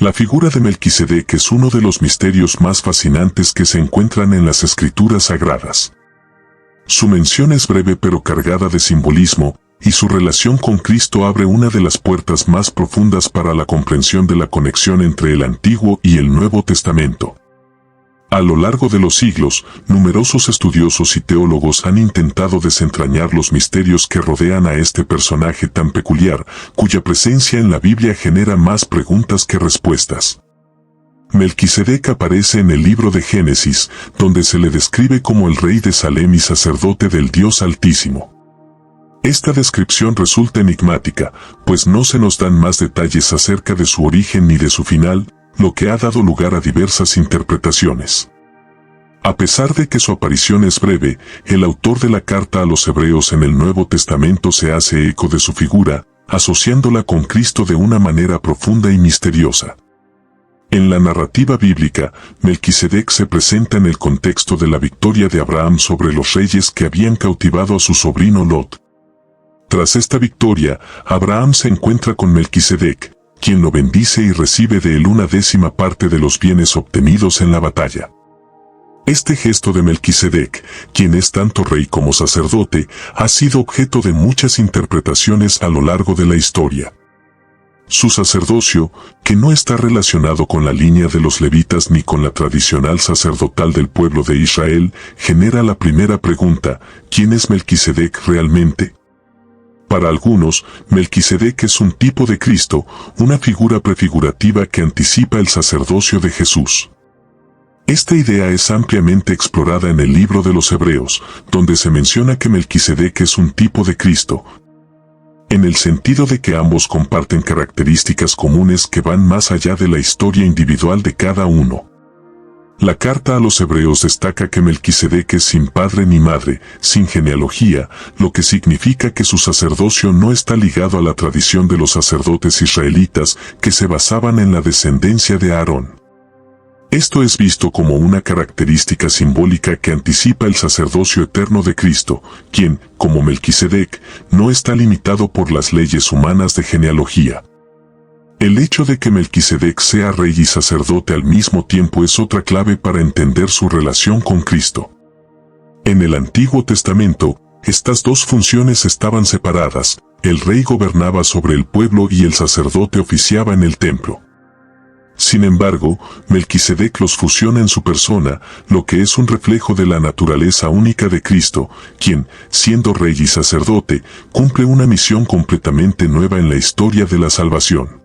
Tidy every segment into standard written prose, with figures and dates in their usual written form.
La figura de Melquisedec es uno de los misterios más fascinantes que se encuentran en las Escrituras Sagradas. Su mención es breve pero cargada de simbolismo, y su relación con Cristo abre una de las puertas más profundas para la comprensión de la conexión entre el Antiguo y el Nuevo Testamento. A lo largo de los siglos, numerosos estudiosos y teólogos han intentado desentrañar los misterios que rodean a este personaje tan peculiar, cuya presencia en la Biblia genera más preguntas que respuestas. Melquisedec aparece en el libro de Génesis, donde se le describe como el rey de Salem y sacerdote del Dios Altísimo. Esta descripción resulta enigmática, pues no se nos dan más detalles acerca de su origen ni de su final, lo que ha dado lugar a diversas interpretaciones. A pesar de que su aparición es breve, el autor de la carta a los Hebreos en el Nuevo Testamento se hace eco de su figura, asociándola con Cristo de una manera profunda y misteriosa. En la narrativa bíblica, Melquisedec se presenta en el contexto de la victoria de Abraham sobre los reyes que habían cautivado a su sobrino Lot. Tras esta victoria, Abraham se encuentra con Melquisedec, quien lo bendice y recibe de él 1/10 parte de los bienes obtenidos en la batalla. Este gesto de Melquisedec, quien es tanto rey como sacerdote, ha sido objeto de muchas interpretaciones a lo largo de la historia. Su sacerdocio, que no está relacionado con la línea de los levitas ni con la tradicional sacerdotal del pueblo de Israel, genera la primera pregunta: ¿quién es Melquisedec realmente? Para algunos, Melquisedec es un tipo de Cristo, una figura prefigurativa que anticipa el sacerdocio de Jesús. Esta idea es ampliamente explorada en el libro de los Hebreos, donde se menciona que Melquisedec es un tipo de Cristo, en el sentido de que ambos comparten características comunes que van más allá de la historia individual de cada uno. La carta a los Hebreos destaca que Melquisedec es sin padre ni madre, sin genealogía, lo que significa que su sacerdocio no está ligado a la tradición de los sacerdotes israelitas que se basaban en la descendencia de Aarón. Esto es visto como una característica simbólica que anticipa el sacerdocio eterno de Cristo, quien, como Melquisedec, no está limitado por las leyes humanas de genealogía. El hecho de que Melquisedec sea rey y sacerdote al mismo tiempo es otra clave para entender su relación con Cristo. En el Antiguo Testamento, estas dos funciones estaban separadas: el rey gobernaba sobre el pueblo y el sacerdote oficiaba en el templo. Sin embargo, Melquisedec los fusiona en su persona, lo que es un reflejo de la naturaleza única de Cristo, quien, siendo rey y sacerdote, cumple una misión completamente nueva en la historia de la salvación.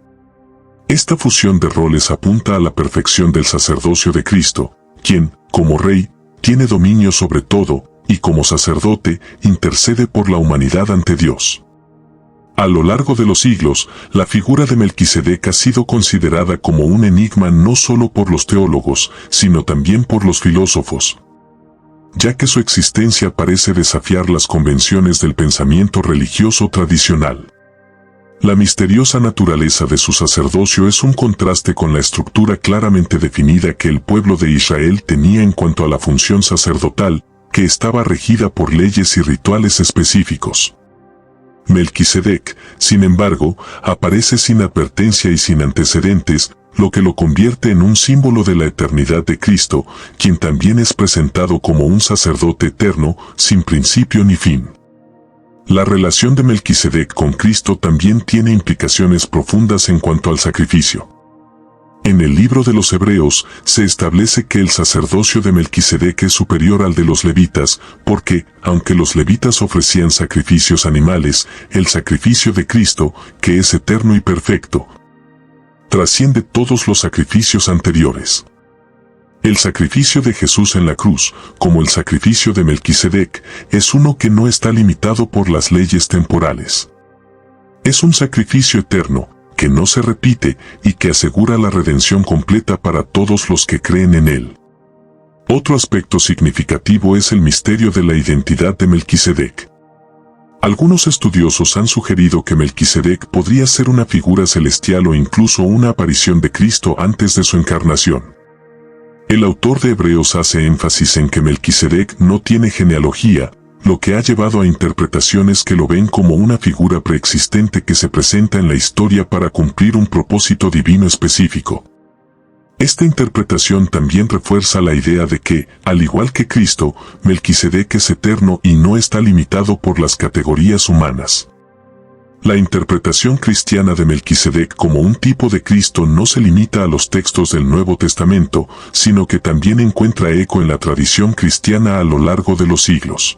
Esta fusión de roles apunta a la perfección del sacerdocio de Cristo, quien, como rey, tiene dominio sobre todo, y como sacerdote, intercede por la humanidad ante Dios. A lo largo de los siglos, la figura de Melquisedec ha sido considerada como un enigma no solo por los teólogos, sino también por los filósofos, ya que su existencia parece desafiar las convenciones del pensamiento religioso tradicional. La misteriosa naturaleza de su sacerdocio es un contraste con la estructura claramente definida que el pueblo de Israel tenía en cuanto a la función sacerdotal, que estaba regida por leyes y rituales específicos. Melquisedec, sin embargo, aparece sin advertencia y sin antecedentes, lo que lo convierte en un símbolo de la eternidad de Cristo, quien también es presentado como un sacerdote eterno, sin principio ni fin. La relación de Melquisedec con Cristo también tiene implicaciones profundas en cuanto al sacrificio. En el libro de los Hebreos se establece que el sacerdocio de Melquisedec es superior al de los levitas, porque, aunque los levitas ofrecían sacrificios animales, el sacrificio de Cristo, que es eterno y perfecto, trasciende todos los sacrificios anteriores. El sacrificio de Jesús en la cruz, como el sacrificio de Melquisedec, es uno que no está limitado por las leyes temporales. Es un sacrificio eterno, que no se repite y que asegura la redención completa para todos los que creen en él. Otro aspecto significativo es el misterio de la identidad de Melquisedec. Algunos estudiosos han sugerido que Melquisedec podría ser una figura celestial o incluso una aparición de Cristo antes de su encarnación. El autor de Hebreos hace énfasis en que Melquisedec no tiene genealogía, lo que ha llevado a interpretaciones que lo ven como una figura preexistente que se presenta en la historia para cumplir un propósito divino específico. Esta interpretación también refuerza la idea de que, al igual que Cristo, Melquisedec es eterno y no está limitado por las categorías humanas. La interpretación cristiana de Melquisedec como un tipo de Cristo no se limita a los textos del Nuevo Testamento, sino que también encuentra eco en la tradición cristiana a lo largo de los siglos.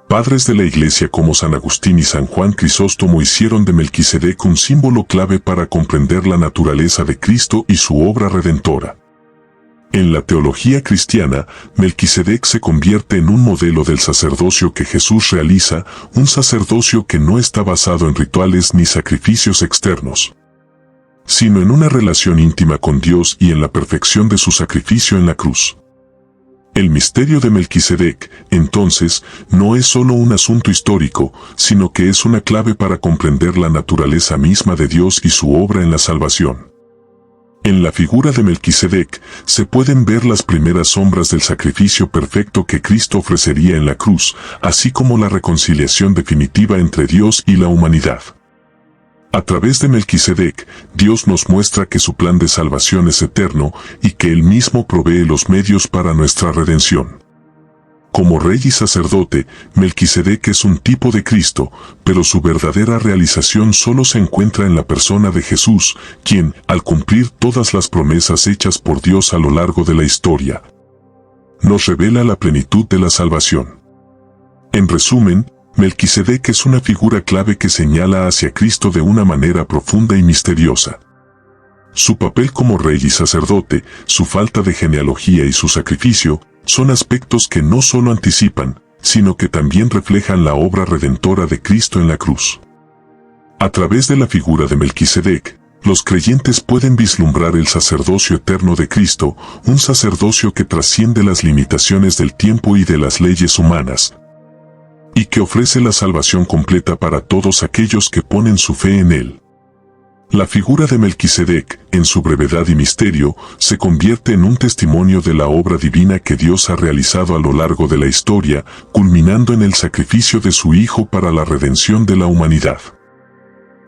Padres de la Iglesia como San Agustín y San Juan Crisóstomo hicieron de Melquisedec un símbolo clave para comprender la naturaleza de Cristo y su obra redentora. En la teología cristiana, Melquisedec se convierte en un modelo del sacerdocio que Jesús realiza, un sacerdocio que no está basado en rituales ni sacrificios externos, sino en una relación íntima con Dios y en la perfección de su sacrificio en la cruz. El misterio de Melquisedec, entonces, no es solo un asunto histórico, sino que es una clave para comprender la naturaleza misma de Dios y su obra en la salvación. En la figura de Melquisedec se pueden ver las primeras sombras del sacrificio perfecto que Cristo ofrecería en la cruz, así como la reconciliación definitiva entre Dios y la humanidad. A través de Melquisedec, Dios nos muestra que su plan de salvación es eterno y que Él mismo provee los medios para nuestra redención. Como rey y sacerdote, Melquisedec es un tipo de Cristo, pero su verdadera realización solo se encuentra en la persona de Jesús, quien, al cumplir todas las promesas hechas por Dios a lo largo de la historia, nos revela la plenitud de la salvación. En resumen, Melquisedec es una figura clave que señala hacia Cristo de una manera profunda y misteriosa. Su papel como rey y sacerdote, su falta de genealogía y su sacrificio, son aspectos que no solo anticipan, sino que también reflejan la obra redentora de Cristo en la cruz. A través de la figura de Melquisedec, los creyentes pueden vislumbrar el sacerdocio eterno de Cristo, un sacerdocio que trasciende las limitaciones del tiempo y de las leyes humanas, y que ofrece la salvación completa para todos aquellos que ponen su fe en Él. La figura de Melquisedec, en su brevedad y misterio, se convierte en un testimonio de la obra divina que Dios ha realizado a lo largo de la historia, culminando en el sacrificio de su Hijo para la redención de la humanidad.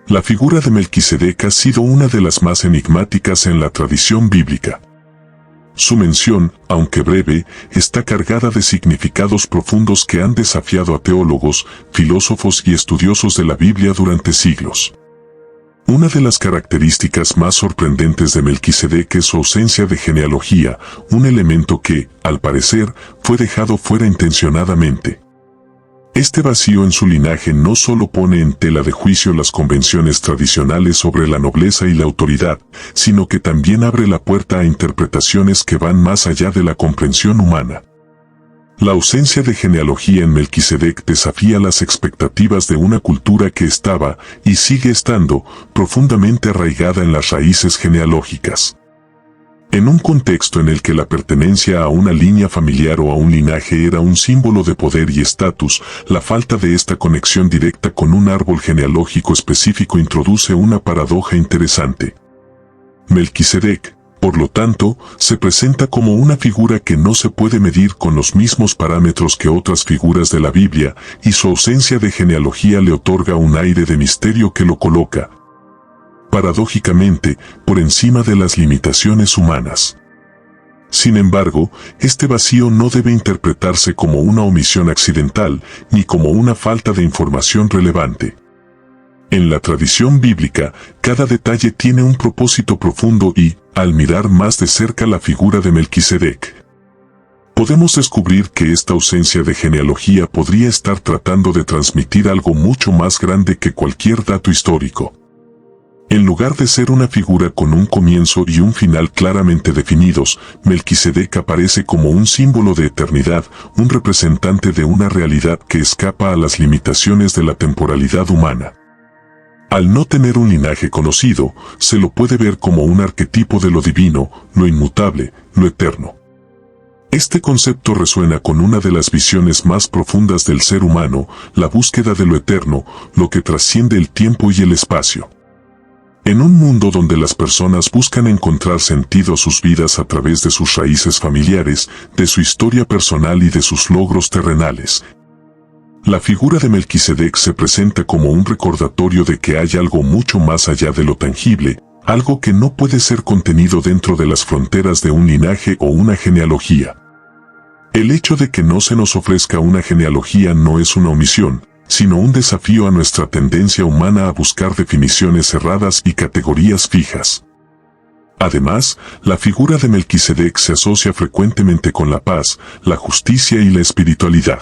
La figura de Melquisedec ha sido una de las más enigmáticas en la tradición bíblica. Su mención, aunque breve, está cargada de significados profundos que han desafiado a teólogos, filósofos y estudiosos de la Biblia durante siglos. Una de las características más sorprendentes de Melquisedec es su ausencia de genealogía, un elemento que, al parecer, fue dejado fuera intencionadamente. Este vacío en su linaje no solo pone en tela de juicio las convenciones tradicionales sobre la nobleza y la autoridad, sino que también abre la puerta a interpretaciones que van más allá de la comprensión humana. La ausencia de genealogía en Melquisedec desafía las expectativas de una cultura que estaba, y sigue estando, profundamente arraigada en las raíces genealógicas. En un contexto en el que la pertenencia a una línea familiar o a un linaje era un símbolo de poder y estatus, la falta de esta conexión directa con un árbol genealógico específico introduce una paradoja interesante. Melquisedec, por lo tanto, se presenta como una figura que no se puede medir con los mismos parámetros que otras figuras de la Biblia, y su ausencia de genealogía le otorga un aire de misterio que lo coloca, paradójicamente, por encima de las limitaciones humanas. Sin embargo, este vacío no debe interpretarse como una omisión accidental, ni como una falta de información relevante. En la tradición bíblica, cada detalle tiene un propósito profundo y, al mirar más de cerca la figura de Melquisedec, podemos descubrir que esta ausencia de genealogía podría estar tratando de transmitir algo mucho más grande que cualquier dato histórico. En lugar de ser una figura con un comienzo y un final claramente definidos, Melquisedec aparece como un símbolo de eternidad, un representante de una realidad que escapa a las limitaciones de la temporalidad humana. Al no tener un linaje conocido, se lo puede ver como un arquetipo de lo divino, lo inmutable, lo eterno. Este concepto resuena con una de las visiones más profundas del ser humano, la búsqueda de lo eterno, lo que trasciende el tiempo y el espacio. En un mundo donde las personas buscan encontrar sentido a sus vidas a través de sus raíces familiares, de su historia personal y de sus logros terrenales, la figura de Melquisedec se presenta como un recordatorio de que hay algo mucho más allá de lo tangible, algo que no puede ser contenido dentro de las fronteras de un linaje o una genealogía. El hecho de que no se nos ofrezca una genealogía no es una omisión, sino un desafío a nuestra tendencia humana a buscar definiciones cerradas y categorías fijas. Además, la figura de Melquisedec se asocia frecuentemente con la paz, la justicia y la espiritualidad.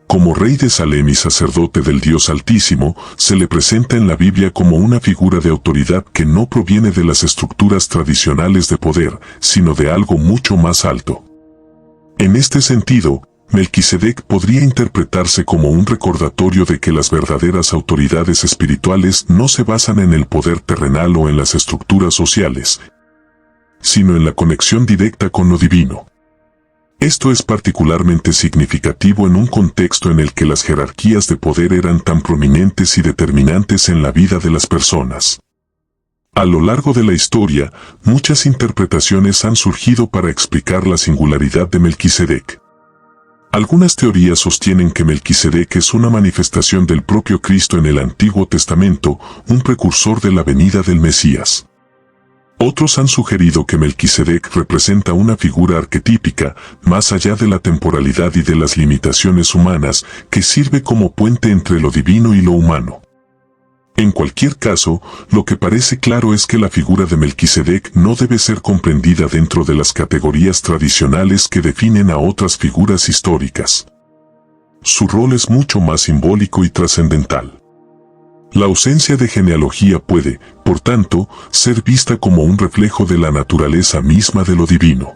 Como rey de Salem y sacerdote del Dios Altísimo, se le presenta en la Biblia como una figura de autoridad que no proviene de las estructuras tradicionales de poder, sino de algo mucho más alto. En este sentido, Melquisedec podría interpretarse como un recordatorio de que las verdaderas autoridades espirituales no se basan en el poder terrenal o en las estructuras sociales, sino en la conexión directa con lo divino. Esto es particularmente significativo en un contexto en el que las jerarquías de poder eran tan prominentes y determinantes en la vida de las personas. A lo largo de la historia, muchas interpretaciones han surgido para explicar la singularidad de Melquisedec. Algunas teorías sostienen que Melquisedec es una manifestación del propio Cristo en el Antiguo Testamento, un precursor de la venida del Mesías. Otros han sugerido que Melquisedec representa una figura arquetípica, más allá de la temporalidad y de las limitaciones humanas, que sirve como puente entre lo divino y lo humano. En cualquier caso, lo que parece claro es que la figura de Melquisedec no debe ser comprendida dentro de las categorías tradicionales que definen a otras figuras históricas. Su rol es mucho más simbólico y trascendental. La ausencia de genealogía puede, por tanto, ser vista como un reflejo de la naturaleza misma de lo divino.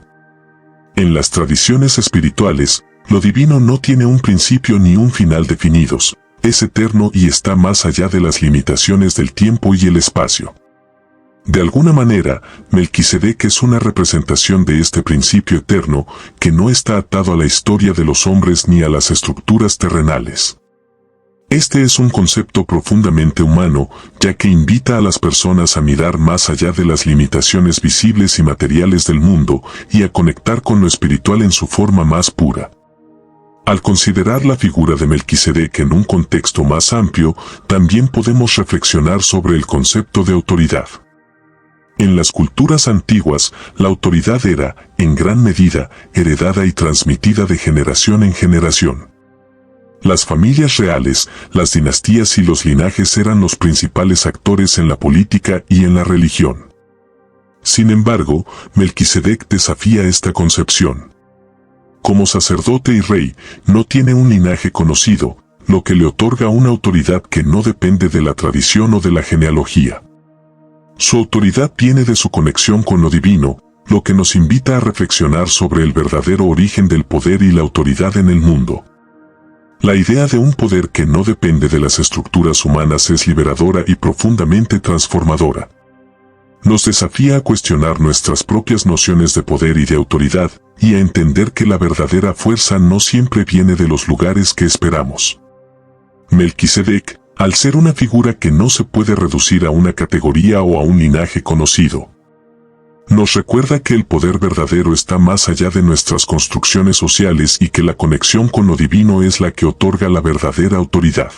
En las tradiciones espirituales, lo divino no tiene un principio ni un final definidos. Es eterno y está más allá de las limitaciones del tiempo y el espacio. De alguna manera, Melquisedec es una representación de este principio eterno que no está atado a la historia de los hombres ni a las estructuras terrenales. Este es un concepto profundamente humano, ya que invita a las personas a mirar más allá de las limitaciones visibles y materiales del mundo y a conectar con lo espiritual en su forma más pura. Al considerar la figura de Melquisedec en un contexto más amplio, también podemos reflexionar sobre el concepto de autoridad. En las culturas antiguas, la autoridad era, en gran medida, heredada y transmitida de generación en generación. Las familias reales, las dinastías y los linajes eran los principales actores en la política y en la religión. Sin embargo, Melquisedec desafía esta concepción. Como sacerdote y rey, no tiene un linaje conocido, lo que le otorga una autoridad que no depende de la tradición o de la genealogía. Su autoridad viene de su conexión con lo divino, lo que nos invita a reflexionar sobre el verdadero origen del poder y la autoridad en el mundo. La idea de un poder que no depende de las estructuras humanas es liberadora y profundamente transformadora. Nos desafía a cuestionar nuestras propias nociones de poder y de autoridad, y a entender que la verdadera fuerza no siempre viene de los lugares que esperamos. Melquisedec, al ser una figura que no se puede reducir a una categoría o a un linaje conocido, nos recuerda que el poder verdadero está más allá de nuestras construcciones sociales y que la conexión con lo divino es la que otorga la verdadera autoridad.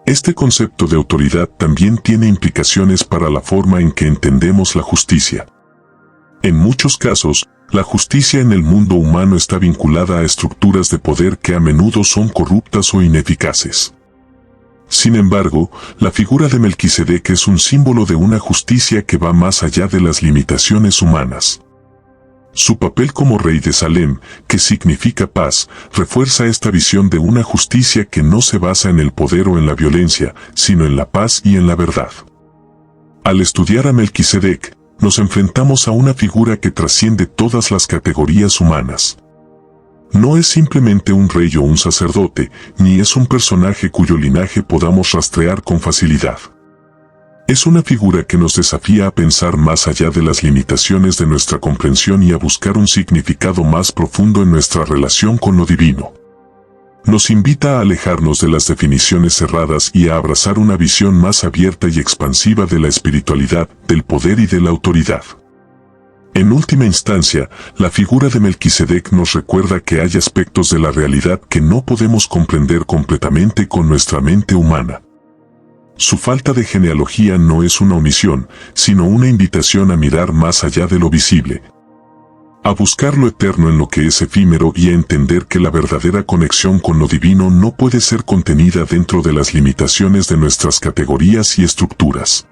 Este concepto de autoridad también tiene implicaciones para la forma en que entendemos la justicia. En muchos casos, la justicia en el mundo humano está vinculada a estructuras de poder que a menudo son corruptas o ineficaces. Sin embargo, la figura de Melquisedec es un símbolo de una justicia que va más allá de las limitaciones humanas. Su papel como rey de Salem, que significa paz, refuerza esta visión de una justicia que no se basa en el poder o en la violencia, sino en la paz y en la verdad. Al estudiar a Melquisedec, nos enfrentamos a una figura que trasciende todas las categorías humanas. No es simplemente un rey o un sacerdote, ni es un personaje cuyo linaje podamos rastrear con facilidad. Es una figura que nos desafía a pensar más allá de las limitaciones de nuestra comprensión y a buscar un significado más profundo en nuestra relación con lo divino. Nos invita a alejarnos de las definiciones cerradas y a abrazar una visión más abierta y expansiva de la espiritualidad, del poder y de la autoridad. En última instancia, la figura de Melquisedec nos recuerda que hay aspectos de la realidad que no podemos comprender completamente con nuestra mente humana. Su falta de genealogía no es una omisión, sino una invitación a mirar más allá de lo visible, a buscar lo eterno en lo que es efímero y a entender que la verdadera conexión con lo divino no puede ser contenida dentro de las limitaciones de nuestras categorías y estructuras.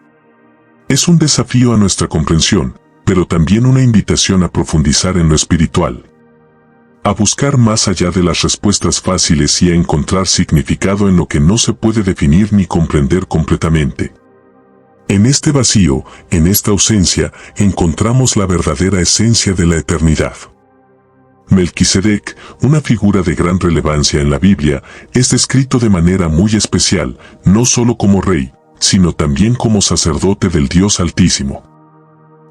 Es un desafío a nuestra comprensión, pero también una invitación a profundizar en lo espiritual, a buscar más allá de las respuestas fáciles y a encontrar significado en lo que no se puede definir ni comprender completamente. En este vacío, en esta ausencia, encontramos la verdadera esencia de la eternidad. Melquisedec, una figura de gran relevancia en la Biblia, es descrito de manera muy especial, no solo como rey, sino también como sacerdote del Dios Altísimo.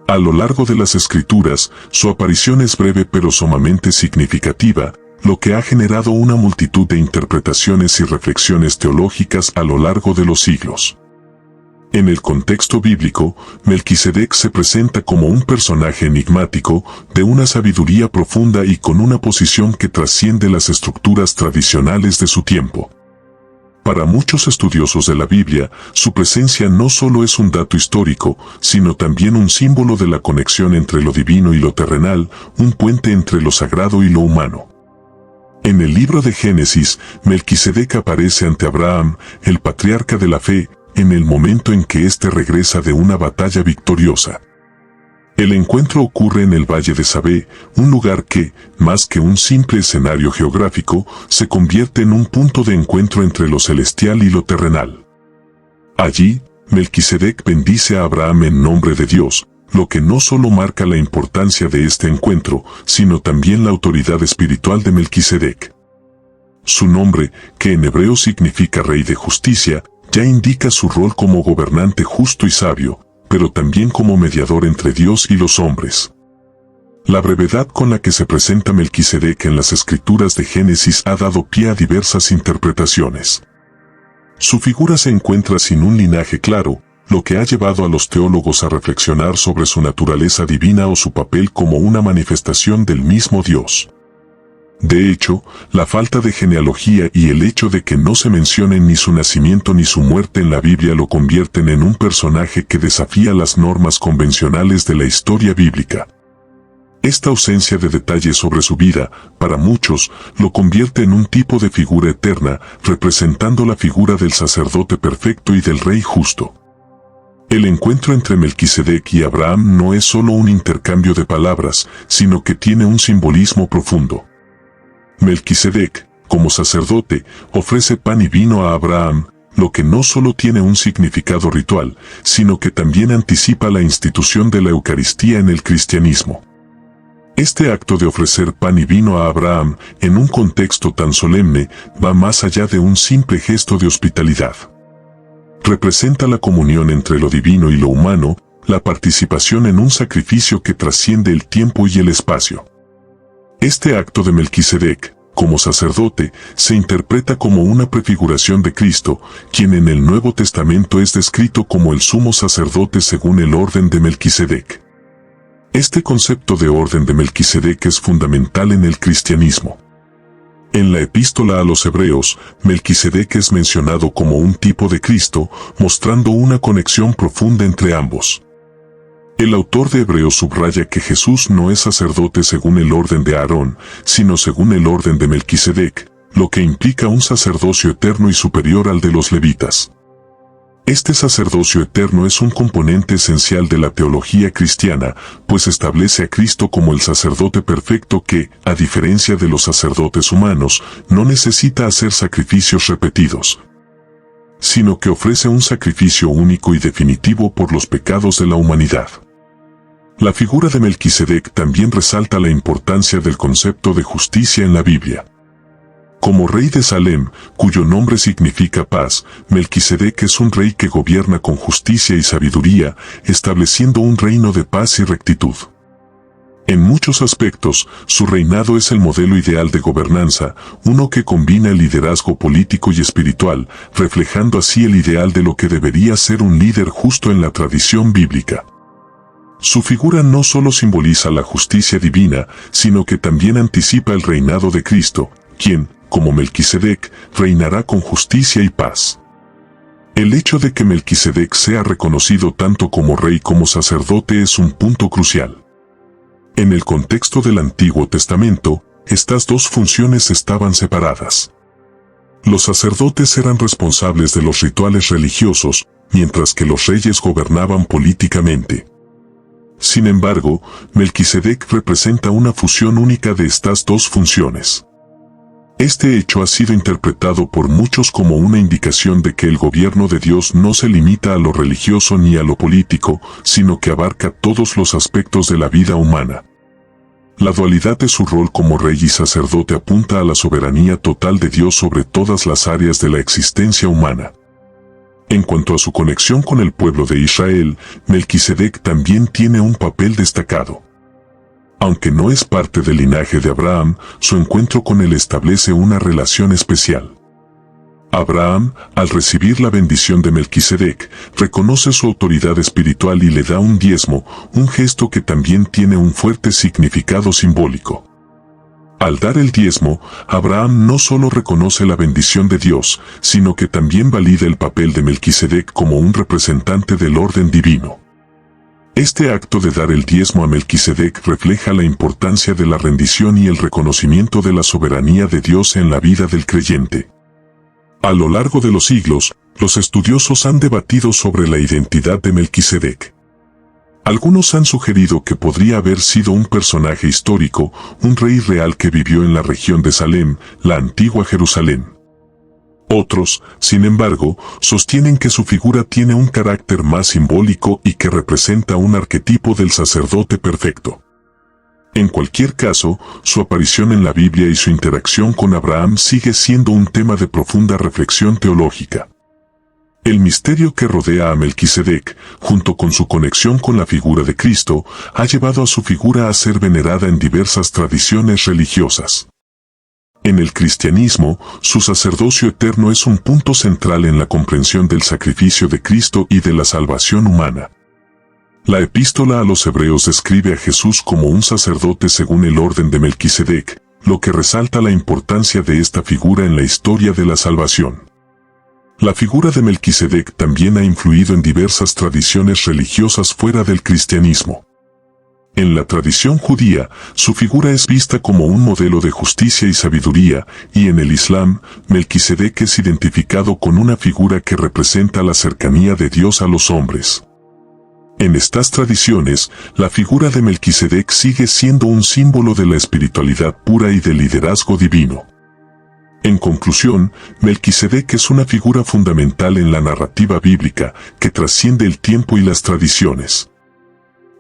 A lo largo de las Escrituras, su aparición es breve pero sumamente significativa, lo que ha generado una multitud de interpretaciones y reflexiones teológicas a lo largo de los siglos. En el contexto bíblico, Melquisedec se presenta como un personaje enigmático, de una sabiduría profunda y con una posición que trasciende las estructuras tradicionales de su tiempo. Para muchos estudiosos de la Biblia, su presencia no solo es un dato histórico, sino también un símbolo de la conexión entre lo divino y lo terrenal, un puente entre lo sagrado y lo humano. En el libro de Génesis, Melquisedec aparece ante Abraham, el patriarca de la fe, en el momento en que éste regresa de una batalla victoriosa. El encuentro ocurre en el Valle de Sabé, un lugar que, más que un simple escenario geográfico, se convierte en un punto de encuentro entre lo celestial y lo terrenal. Allí, Melquisedec bendice a Abraham en nombre de Dios, lo que no solo marca la importancia de este encuentro, sino también la autoridad espiritual de Melquisedec. Su nombre, que en hebreo significa Rey de Justicia, ya indica su rol como gobernante justo y sabio, pero también como mediador entre Dios y los hombres. La brevedad con la que se presenta Melquisedec en las escrituras de Génesis ha dado pie a diversas interpretaciones. Su figura se encuentra sin un linaje claro, lo que ha llevado a los teólogos a reflexionar sobre su naturaleza divina o su papel como una manifestación del mismo Dios. De hecho, la falta de genealogía y el hecho de que no se mencionen ni su nacimiento ni su muerte en la Biblia lo convierten en un personaje que desafía las normas convencionales de la historia bíblica. Esta ausencia de detalles sobre su vida, para muchos, lo convierte en un tipo de figura eterna, representando la figura del sacerdote perfecto y del rey justo. El encuentro entre Melquisedec y Abraham no es solo un intercambio de palabras, sino que tiene un simbolismo profundo. Melquisedec, como sacerdote, ofrece pan y vino a Abraham, lo que no solo tiene un significado ritual, sino que también anticipa la institución de la Eucaristía en el cristianismo. Este acto de ofrecer pan y vino a Abraham, en un contexto tan solemne, va más allá de un simple gesto de hospitalidad. Representa la comunión entre lo divino y lo humano, la participación en un sacrificio que trasciende el tiempo y el espacio. Este acto de Melquisedec, como sacerdote, se interpreta como una prefiguración de Cristo, quien en el Nuevo Testamento es descrito como el sumo sacerdote según el orden de Melquisedec. Este concepto de orden de Melquisedec es fundamental en el cristianismo. En la epístola a los Hebreos, Melquisedec es mencionado como un tipo de Cristo, mostrando una conexión profunda entre ambos. El autor de Hebreos subraya que Jesús no es sacerdote según el orden de Aarón, sino según el orden de Melquisedec, lo que implica un sacerdocio eterno y superior al de los levitas. Este sacerdocio eterno es un componente esencial de la teología cristiana, pues establece a Cristo como el sacerdote perfecto que, a diferencia de los sacerdotes humanos, no necesita hacer sacrificios repetidos, sino que ofrece un sacrificio único y definitivo por los pecados de la humanidad. La figura de Melquisedec también resalta la importancia del concepto de justicia en la Biblia. Como rey de Salem, cuyo nombre significa paz, Melquisedec es un rey que gobierna con justicia y sabiduría, estableciendo un reino de paz y rectitud. En muchos aspectos, su reinado es el modelo ideal de gobernanza, uno que combina el liderazgo político y espiritual, reflejando así el ideal de lo que debería ser un líder justo en la tradición bíblica. Su figura no solo simboliza la justicia divina, sino que también anticipa el reinado de Cristo, quien, como Melquisedec, reinará con justicia y paz. El hecho de que Melquisedec sea reconocido tanto como rey como sacerdote es un punto crucial. En el contexto del Antiguo Testamento, estas dos funciones estaban separadas. Los sacerdotes eran responsables de los rituales religiosos, mientras que los reyes gobernaban políticamente. Sin embargo, Melquisedec representa una fusión única de estas dos funciones. Este hecho ha sido interpretado por muchos como una indicación de que el gobierno de Dios no se limita a lo religioso ni a lo político, sino que abarca todos los aspectos de la vida humana. La dualidad de su rol como rey y sacerdote apunta a la soberanía total de Dios sobre todas las áreas de la existencia humana. En cuanto a su conexión con el pueblo de Israel, Melquisedec también tiene un papel destacado. Aunque no es parte del linaje de Abraham, su encuentro con él establece una relación especial. Abraham, al recibir la bendición de Melquisedec, reconoce su autoridad espiritual y le da un diezmo, un gesto que también tiene un fuerte significado simbólico. Al dar el diezmo, Abraham no solo reconoce la bendición de Dios, sino que también valida el papel de Melquisedec como un representante del orden divino. Este acto de dar el diezmo a Melquisedec refleja la importancia de la rendición y el reconocimiento de la soberanía de Dios en la vida del creyente. A lo largo de los siglos, los estudiosos han debatido sobre la identidad de Melquisedec. Algunos han sugerido que podría haber sido un personaje histórico, un rey real que vivió en la región de Salem, la antigua Jerusalén. Otros, sin embargo, sostienen que su figura tiene un carácter más simbólico y que representa un arquetipo del sacerdote perfecto. En cualquier caso, su aparición en la Biblia y su interacción con Abraham sigue siendo un tema de profunda reflexión teológica. El misterio que rodea a Melquisedec, junto con su conexión con la figura de Cristo, ha llevado a su figura a ser venerada en diversas tradiciones religiosas. En el cristianismo, su sacerdocio eterno es un punto central en la comprensión del sacrificio de Cristo y de la salvación humana. La epístola a los Hebreos describe a Jesús como un sacerdote según el orden de Melquisedec, lo que resalta la importancia de esta figura en la historia de la salvación. La figura de Melquisedec también ha influido en diversas tradiciones religiosas fuera del cristianismo. En la tradición judía, su figura es vista como un modelo de justicia y sabiduría, y en el Islam, Melquisedec es identificado con una figura que representa la cercanía de Dios a los hombres. En estas tradiciones, la figura de Melquisedec sigue siendo un símbolo de la espiritualidad pura y del liderazgo divino. En conclusión, Melquisedec es una figura fundamental en la narrativa bíblica que trasciende el tiempo y las tradiciones.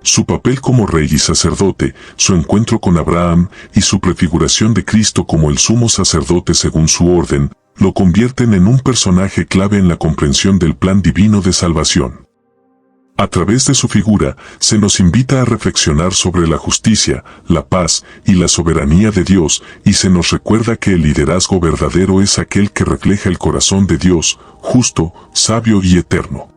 Su papel como rey y sacerdote, su encuentro con Abraham y su prefiguración de Cristo como el sumo sacerdote según su orden, lo convierten en un personaje clave en la comprensión del plan divino de salvación. A través de su figura, se nos invita a reflexionar sobre la justicia, la paz y la soberanía de Dios, y se nos recuerda que el liderazgo verdadero es aquel que refleja el corazón de Dios, justo, sabio y eterno.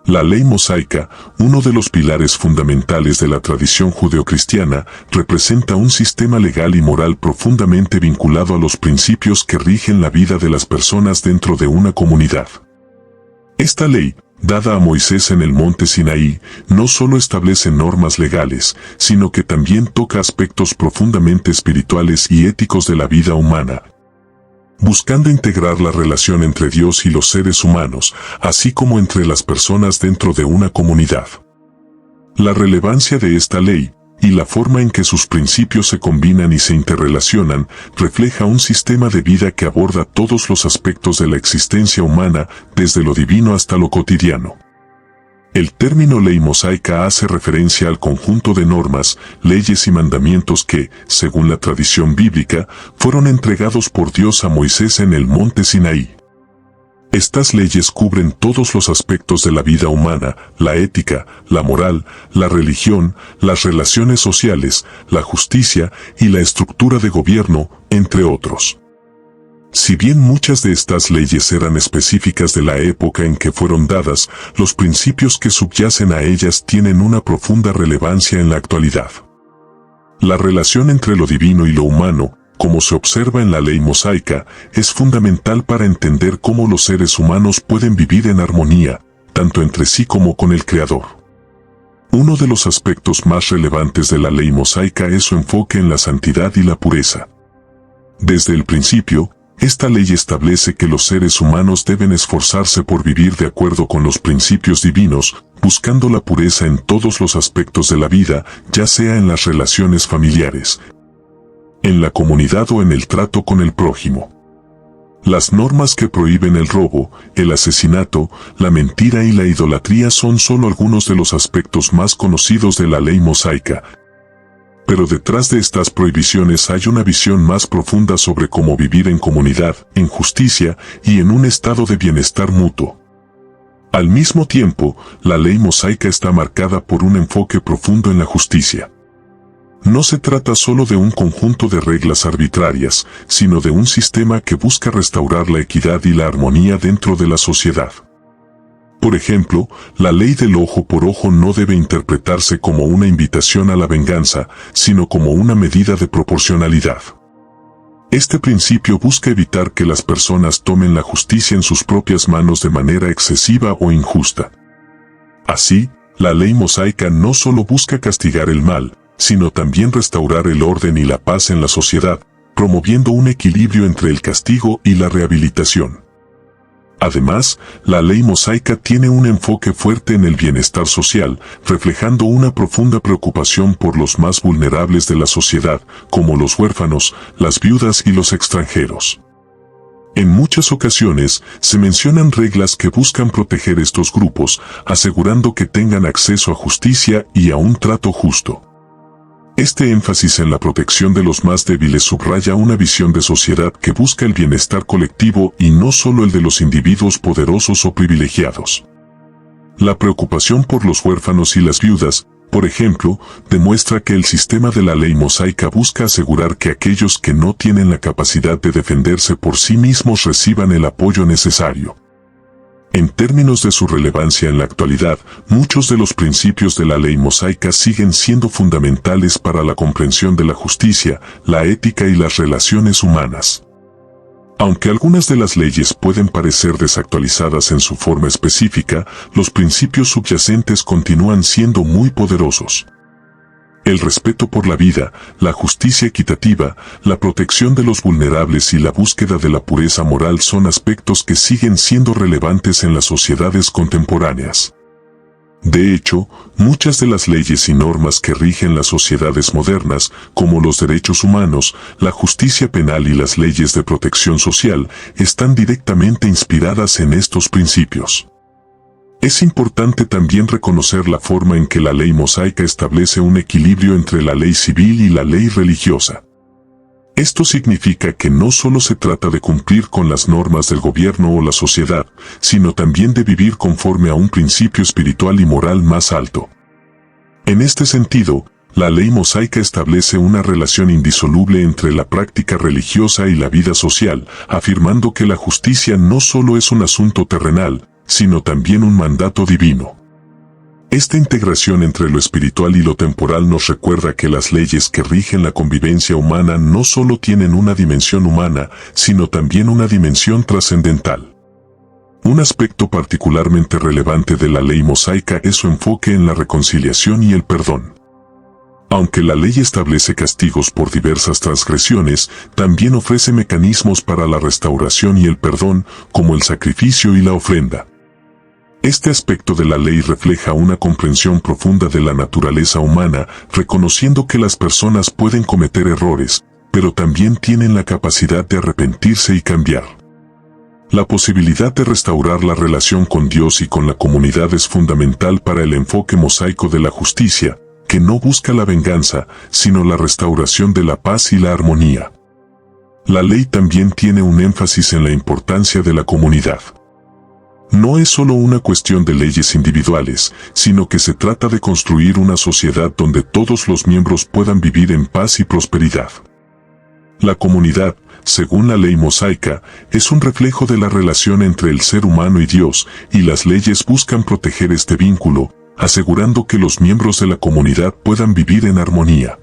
La ley mosaica, uno de los pilares fundamentales de la tradición judeocristiana, representa un sistema legal y moral profundamente vinculado a los principios que rigen la vida de las personas dentro de una comunidad. Esta ley, dada a Moisés en el monte Sinaí, no solo establece normas legales, sino que también toca aspectos profundamente espirituales y éticos de la vida humana, buscando integrar la relación entre Dios y los seres humanos, así como entre las personas dentro de una comunidad. La relevancia de esta ley, y la forma en que sus principios se combinan y se interrelacionan, refleja un sistema de vida que aborda todos los aspectos de la existencia humana, desde lo divino hasta lo cotidiano. El término ley mosaica hace referencia al conjunto de normas, leyes y mandamientos que, según la tradición bíblica, fueron entregados por Dios a Moisés en el monte Sinaí. Estas leyes cubren todos los aspectos de la vida humana, la ética, la moral, la religión, las relaciones sociales, la justicia y la estructura de gobierno, entre otros. Si bien muchas de estas leyes eran específicas de la época en que fueron dadas, los principios que subyacen a ellas tienen una profunda relevancia en la actualidad. La relación entre lo divino y lo humano, como se observa en la ley mosaica, es fundamental para entender cómo los seres humanos pueden vivir en armonía, tanto entre sí como con el Creador. Uno de los aspectos más relevantes de la ley mosaica es su enfoque en la santidad y la pureza. Desde el principio, esta ley establece que los seres humanos deben esforzarse por vivir de acuerdo con los principios divinos, buscando la pureza en todos los aspectos de la vida, ya sea en las relaciones familiares, en la comunidad o en el trato con el prójimo. Las normas que prohíben el robo, el asesinato, la mentira y la idolatría son solo algunos de los aspectos más conocidos de la ley mosaica. Pero detrás de estas prohibiciones hay una visión más profunda sobre cómo vivir en comunidad, en justicia y en un estado de bienestar mutuo. Al mismo tiempo, la ley mosaica está marcada por un enfoque profundo en la justicia. No se trata solo de un conjunto de reglas arbitrarias, sino de un sistema que busca restaurar la equidad y la armonía dentro de la sociedad. Por ejemplo, la ley del ojo por ojo no debe interpretarse como una invitación a la venganza, sino como una medida de proporcionalidad. Este principio busca evitar que las personas tomen la justicia en sus propias manos de manera excesiva o injusta. Así, la ley mosaica no solo busca castigar el mal, sino también restaurar el orden y la paz en la sociedad, promoviendo un equilibrio entre el castigo y la rehabilitación. Además, la ley mosaica tiene un enfoque fuerte en el bienestar social, reflejando una profunda preocupación por los más vulnerables de la sociedad, como los huérfanos, las viudas y los extranjeros. En muchas ocasiones, se mencionan reglas que buscan proteger estos grupos, asegurando que tengan acceso a justicia y a un trato justo. Este énfasis en la protección de los más débiles subraya una visión de sociedad que busca el bienestar colectivo y no solo el de los individuos poderosos o privilegiados. La preocupación por los huérfanos y las viudas, por ejemplo, demuestra que el sistema de la ley mosaica busca asegurar que aquellos que no tienen la capacidad de defenderse por sí mismos reciban el apoyo necesario. En términos de su relevancia en la actualidad, muchos de los principios de la ley mosaica siguen siendo fundamentales para la comprensión de la justicia, la ética y las relaciones humanas. Aunque algunas de las leyes pueden parecer desactualizadas en su forma específica, los principios subyacentes continúan siendo muy poderosos. El respeto por la vida, la justicia equitativa, la protección de los vulnerables y la búsqueda de la pureza moral son aspectos que siguen siendo relevantes en las sociedades contemporáneas. De hecho, muchas de las leyes y normas que rigen las sociedades modernas, como los derechos humanos, la justicia penal y las leyes de protección social, están directamente inspiradas en estos principios. Es importante también reconocer la forma en que la ley mosaica establece un equilibrio entre la ley civil y la ley religiosa. Esto significa que no solo se trata de cumplir con las normas del gobierno o la sociedad, sino también de vivir conforme a un principio espiritual y moral más alto. En este sentido, la ley mosaica establece una relación indisoluble entre la práctica religiosa y la vida social, afirmando que la justicia no solo es un asunto terrenal, sino también un mandato divino. Esta integración entre lo espiritual y lo temporal nos recuerda que las leyes que rigen la convivencia humana no solo tienen una dimensión humana, sino también una dimensión trascendental. Un aspecto particularmente relevante de la ley mosaica es su enfoque en la reconciliación y el perdón. Aunque la ley establece castigos por diversas transgresiones, también ofrece mecanismos para la restauración y el perdón, como el sacrificio y la ofrenda. Este aspecto de la ley refleja una comprensión profunda de la naturaleza humana, reconociendo que las personas pueden cometer errores, pero también tienen la capacidad de arrepentirse y cambiar. La posibilidad de restaurar la relación con Dios y con la comunidad es fundamental para el enfoque mosaico de la justicia, que no busca la venganza, sino la restauración de la paz y la armonía. La ley también tiene un énfasis en la importancia de la comunidad. No es solo una cuestión de leyes individuales, sino que se trata de construir una sociedad donde todos los miembros puedan vivir en paz y prosperidad. La comunidad, según la ley mosaica, es un reflejo de la relación entre el ser humano y Dios, y las leyes buscan proteger este vínculo, asegurando que los miembros de la comunidad puedan vivir en armonía.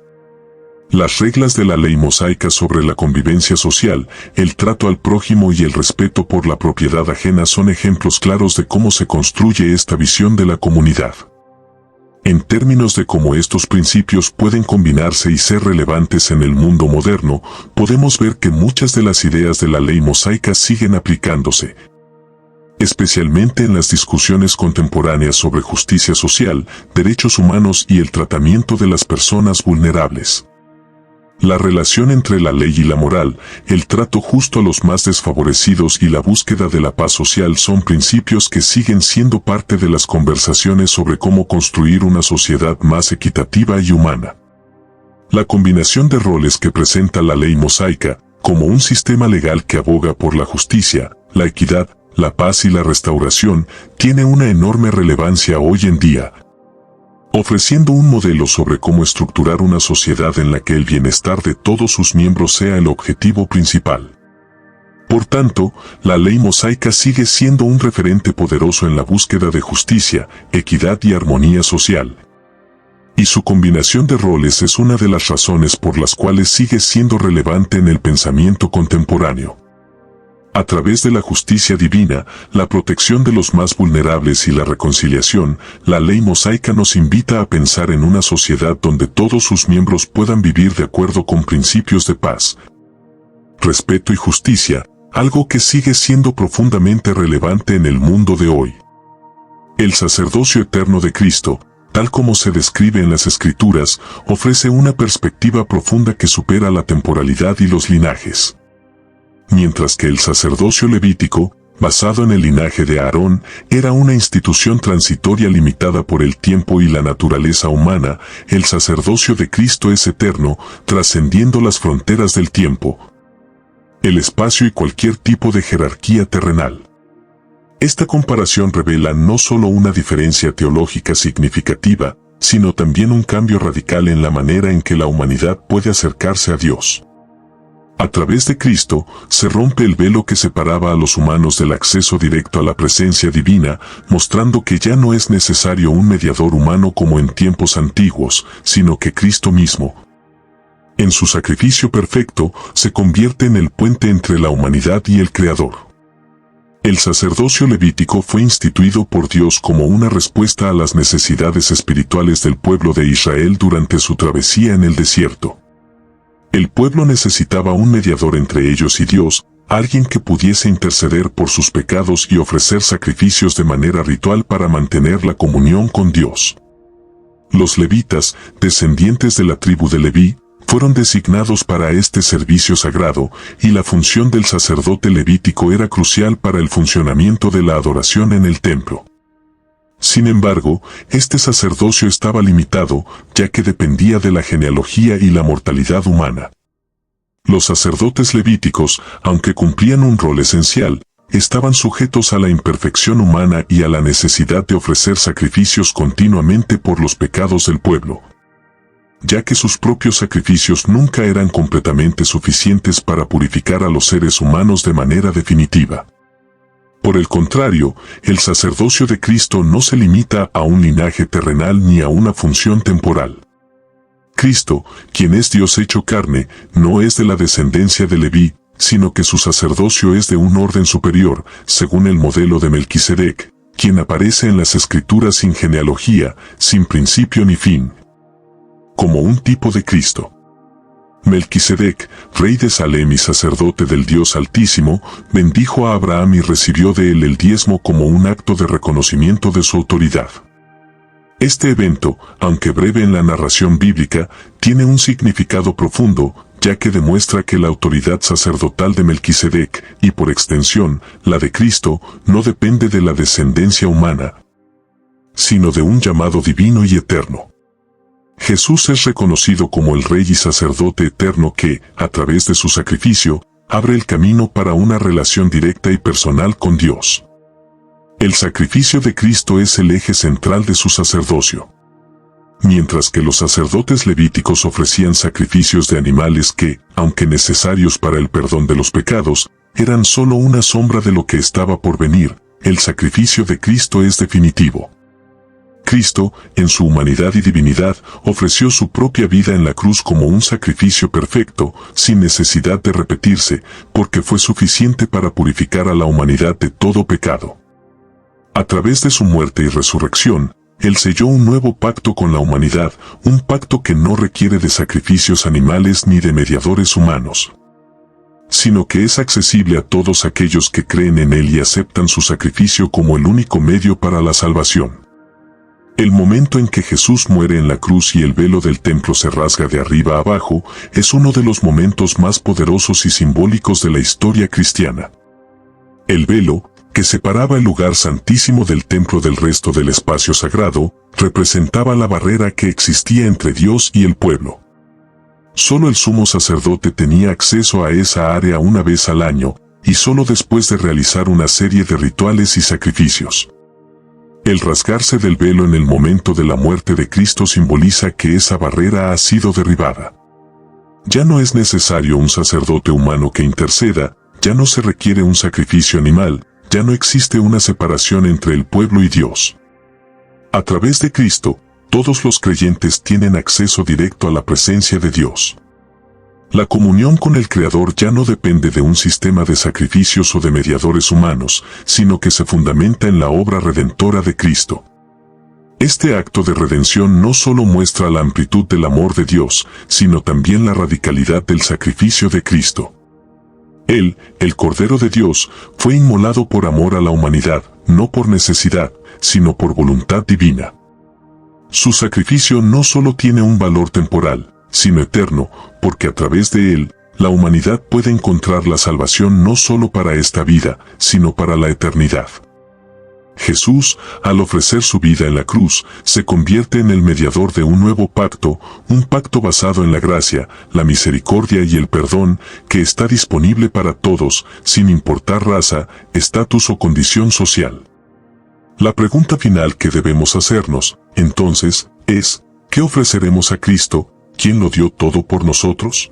Las reglas de la ley mosaica sobre la convivencia social, el trato al prójimo y el respeto por la propiedad ajena son ejemplos claros de cómo se construye esta visión de la comunidad. En términos de cómo estos principios pueden combinarse y ser relevantes en el mundo moderno, podemos ver que muchas de las ideas de la ley mosaica siguen aplicándose, especialmente en las discusiones contemporáneas sobre justicia social, derechos humanos y el tratamiento de las personas vulnerables. La relación entre la ley y la moral, el trato justo a los más desfavorecidos y la búsqueda de la paz social son principios que siguen siendo parte de las conversaciones sobre cómo construir una sociedad más equitativa y humana. La combinación de roles que presenta la ley mosaica, como un sistema legal que aboga por la justicia, la equidad, la paz y la restauración, tiene una enorme relevancia hoy en día, ofreciendo un modelo sobre cómo estructurar una sociedad en la que el bienestar de todos sus miembros sea el objetivo principal. Por tanto, la ley mosaica sigue siendo un referente poderoso en la búsqueda de justicia, equidad y armonía social. Y su combinación de roles es una de las razones por las cuales sigue siendo relevante en el pensamiento contemporáneo. A través de la justicia divina, la protección de los más vulnerables y la reconciliación, la ley mosaica nos invita a pensar en una sociedad donde todos sus miembros puedan vivir de acuerdo con principios de paz, respeto y justicia, algo que sigue siendo profundamente relevante en el mundo de hoy. El sacerdocio eterno de Cristo, tal como se describe en las Escrituras, ofrece una perspectiva profunda que supera la temporalidad y los linajes. Mientras que el sacerdocio levítico, basado en el linaje de Aarón, era una institución transitoria limitada por el tiempo y la naturaleza humana, el sacerdocio de Cristo es eterno, trascendiendo las fronteras del tiempo, el espacio y cualquier tipo de jerarquía terrenal. Esta comparación revela no solo una diferencia teológica significativa, sino también un cambio radical en la manera en que la humanidad puede acercarse a Dios. A través de Cristo, se rompe el velo que separaba a los humanos del acceso directo a la presencia divina, mostrando que ya no es necesario un mediador humano como en tiempos antiguos, sino que Cristo mismo, en su sacrificio perfecto, se convierte en el puente entre la humanidad y el Creador. El sacerdocio levítico fue instituido por Dios como una respuesta a las necesidades espirituales del pueblo de Israel durante su travesía en el desierto. El pueblo necesitaba un mediador entre ellos y Dios, alguien que pudiese interceder por sus pecados y ofrecer sacrificios de manera ritual para mantener la comunión con Dios. Los levitas, descendientes de la tribu de Leví, fueron designados para este servicio sagrado, y la función del sacerdote levítico era crucial para el funcionamiento de la adoración en el templo. Sin embargo, este sacerdocio estaba limitado, ya que dependía de la genealogía y la mortalidad humana. Los sacerdotes levíticos, aunque cumplían un rol esencial, estaban sujetos a la imperfección humana y a la necesidad de ofrecer sacrificios continuamente por los pecados del pueblo, ya que sus propios sacrificios nunca eran completamente suficientes para purificar a los seres humanos de manera definitiva. Por el contrario, el sacerdocio de Cristo no se limita a un linaje terrenal ni a una función temporal. Cristo, quien es Dios hecho carne, no es de la descendencia de Leví, sino que su sacerdocio es de un orden superior, según el modelo de Melquisedec, quien aparece en las Escrituras sin genealogía, sin principio ni fin, como un tipo de Cristo. Melquisedec, rey de Salem y sacerdote del Dios Altísimo, bendijo a Abraham y recibió de él el diezmo como un acto de reconocimiento de su autoridad. Este evento, aunque breve en la narración bíblica, tiene un significado profundo, ya que demuestra que la autoridad sacerdotal de Melquisedec, y por extensión, la de Cristo, no depende de la descendencia humana, sino de un llamado divino y eterno. Jesús es reconocido como el Rey y Sacerdote eterno que, a través de su sacrificio, abre el camino para una relación directa y personal con Dios. El sacrificio de Cristo es el eje central de su sacerdocio. Mientras que los sacerdotes levíticos ofrecían sacrificios de animales que, aunque necesarios para el perdón de los pecados, eran solo una sombra de lo que estaba por venir, el sacrificio de Cristo es definitivo. Cristo, en su humanidad y divinidad, ofreció su propia vida en la cruz como un sacrificio perfecto, sin necesidad de repetirse, porque fue suficiente para purificar a la humanidad de todo pecado. A través de su muerte y resurrección, Él selló un nuevo pacto con la humanidad, un pacto que no requiere de sacrificios animales ni de mediadores humanos, sino que es accesible a todos aquellos que creen en Él y aceptan su sacrificio como el único medio para la salvación. El momento en que Jesús muere en la cruz y el velo del templo se rasga de arriba a abajo, es uno de los momentos más poderosos y simbólicos de la historia cristiana. El velo, que separaba el lugar santísimo del templo del resto del espacio sagrado, representaba la barrera que existía entre Dios y el pueblo. Solo el sumo sacerdote tenía acceso a esa área una vez al año, y solo después de realizar una serie de rituales y sacrificios. El rasgarse del velo en el momento de la muerte de Cristo simboliza que esa barrera ha sido derribada. Ya no es necesario un sacerdote humano que interceda, ya no se requiere un sacrificio animal, ya no existe una separación entre el pueblo y Dios. A través de Cristo, todos los creyentes tienen acceso directo a la presencia de Dios. La comunión con el Creador ya no depende de un sistema de sacrificios o de mediadores humanos, sino que se fundamenta en la obra redentora de Cristo. Este acto de redención no solo muestra la amplitud del amor de Dios, sino también la radicalidad del sacrificio de Cristo. Él, el Cordero de Dios, fue inmolado por amor a la humanidad, no por necesidad, sino por voluntad divina. Su sacrificio no solo tiene un valor temporal, sino eterno, porque a través de él, la humanidad puede encontrar la salvación no solo para esta vida, sino para la eternidad. Jesús, al ofrecer su vida en la cruz, se convierte en el mediador de un nuevo pacto, un pacto basado en la gracia, la misericordia y el perdón, que está disponible para todos, sin importar raza, estatus o condición social. La pregunta final que debemos hacernos, entonces, es, ¿qué ofreceremos a Cristo, quien lo dio todo por nosotros?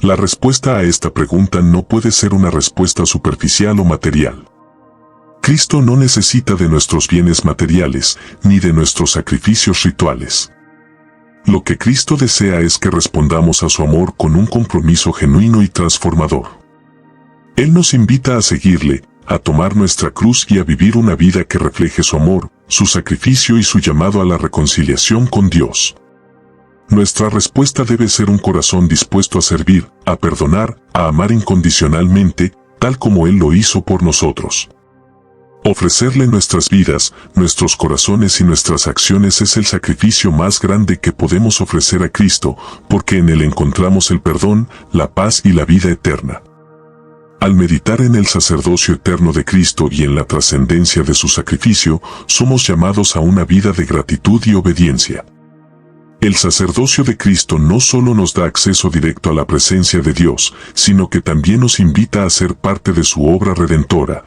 La respuesta a esta pregunta no puede ser una respuesta superficial o material. Cristo no necesita de nuestros bienes materiales, ni de nuestros sacrificios rituales. Lo que Cristo desea es que respondamos a su amor con un compromiso genuino y transformador. Él nos invita a seguirle, a tomar nuestra cruz y a vivir una vida que refleje su amor, su sacrificio y su llamado a la reconciliación con Dios. Nuestra respuesta debe ser un corazón dispuesto a servir, a perdonar, a amar incondicionalmente, tal como Él lo hizo por nosotros. Ofrecerle nuestras vidas, nuestros corazones y nuestras acciones es el sacrificio más grande que podemos ofrecer a Cristo, porque en Él encontramos el perdón, la paz y la vida eterna. Al meditar en el sacerdocio eterno de Cristo y en la trascendencia de su sacrificio, somos llamados a una vida de gratitud y obediencia. El sacerdocio de Cristo no solo nos da acceso directo a la presencia de Dios, sino que también nos invita a ser parte de su obra redentora,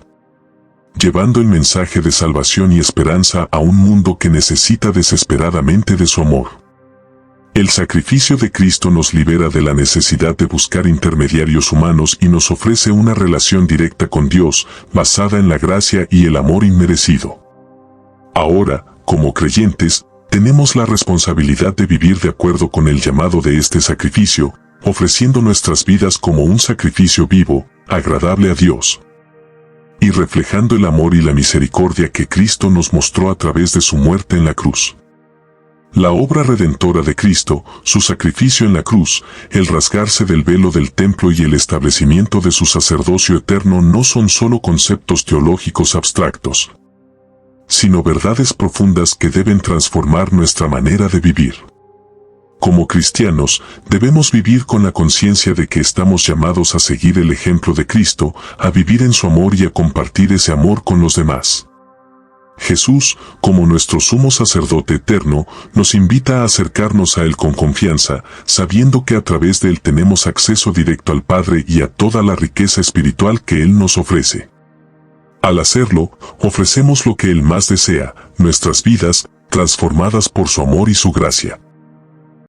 llevando el mensaje de salvación y esperanza a un mundo que necesita desesperadamente de su amor. El sacrificio de Cristo nos libera de la necesidad de buscar intermediarios humanos y nos ofrece una relación directa con Dios, basada en la gracia y el amor inmerecido. Ahora, como creyentes, tenemos la responsabilidad de vivir de acuerdo con el llamado de este sacrificio, ofreciendo nuestras vidas como un sacrificio vivo, agradable a Dios, y reflejando el amor y la misericordia que Cristo nos mostró a través de su muerte en la cruz. La obra redentora de Cristo, su sacrificio en la cruz, el rasgarse del velo del templo y el establecimiento de su sacerdocio eterno no son solo conceptos teológicos abstractos, sino verdades profundas que deben transformar nuestra manera de vivir. Como cristianos, debemos vivir con la conciencia de que estamos llamados a seguir el ejemplo de Cristo, a vivir en su amor y a compartir ese amor con los demás. Jesús, como nuestro sumo sacerdote eterno, nos invita a acercarnos a Él con confianza, sabiendo que a través de Él tenemos acceso directo al Padre y a toda la riqueza espiritual que Él nos ofrece. Al hacerlo, ofrecemos lo que Él más desea, nuestras vidas, transformadas por su amor y su gracia.